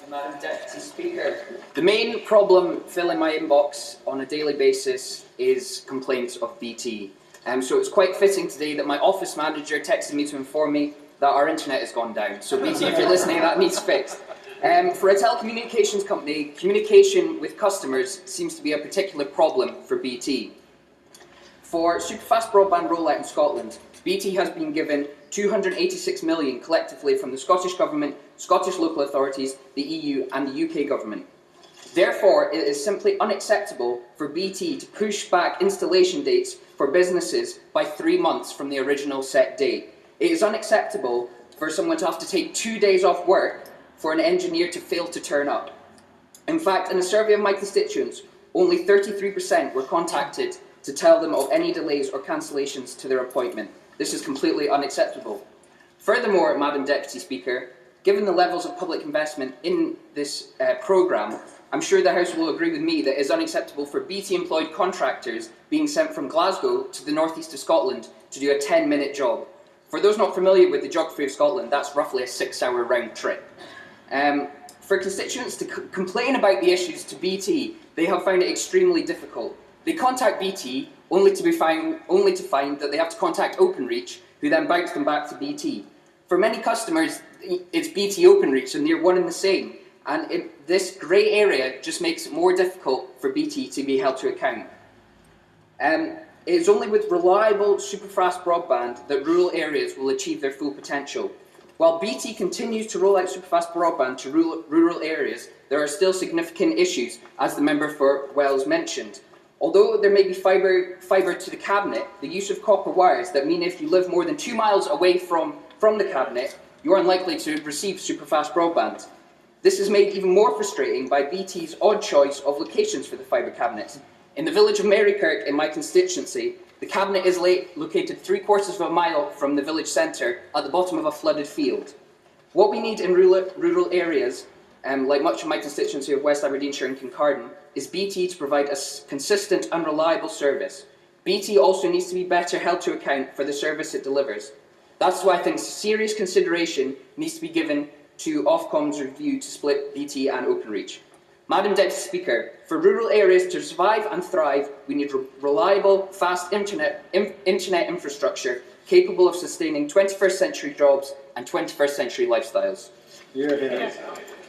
Madam Deputy Speaker, the main problem filling my inbox on a daily basis is complaints of BT. So it's quite fitting today that my office manager texted me to inform me that our internet has gone down. So BT, if you're listening, that needs fixed. For a telecommunications company, communication with customers seems to be a particular problem for BT. For superfast broadband rollout in Scotland, BT has been given £286 million collectively from the Scottish Government, Scottish local authorities, the EU and the UK Government. Therefore, it is simply unacceptable for BT to push back installation dates for businesses by 3 months from the original set date. It is unacceptable for someone to have to take 2 days off work for an engineer to fail to turn up. In fact, in a survey of my constituents, only 33% were contacted to tell them of any delays or cancellations to their appointment. This is completely unacceptable. Furthermore, Madam Deputy Speaker, given the levels of public investment in this programme, I'm sure the House will agree with me that it is unacceptable for BT-employed contractors being sent from Glasgow to the northeast of Scotland to do a 10-minute job. For those not familiar with the geography of Scotland, that's roughly a 6-hour round trip. For constituents to complain about the issues to BT, they have found it extremely difficult. They contact BT only to find that they have to contact Openreach, who then bounce them back to BT. For many customers, it's BT Openreach and they're one and the same, and this grey area just makes it more difficult for BT to be held to account. It is only with reliable, superfast broadband that rural areas will achieve their full potential. While BT continues to roll out superfast broadband to rural areas, there are still significant issues, as the member for Wales mentioned. Although there may be fibre to the cabinet, the use of copper wires that mean if you live more than 2 miles away from the cabinet, you are unlikely to receive superfast broadband. This is made even more frustrating by BT's odd choice of locations for the fibre cabinets. In the village of Marykirk, in my constituency, the cabinet is located 3/4 of a mile from the village centre at the bottom of a flooded field. What we need in rural areas, like much of my constituency of West Aberdeenshire and Kincardine, is BT to provide a consistent and reliable service. BT also needs to be better held to account for the service it delivers. That's why I think serious consideration needs to be given to Ofcom's review to split BT and Openreach. Madam Deputy Speaker, for rural areas to survive and thrive, we need reliable, fast internet infrastructure capable of sustaining 21st century jobs and 21st century lifestyles. Yeah.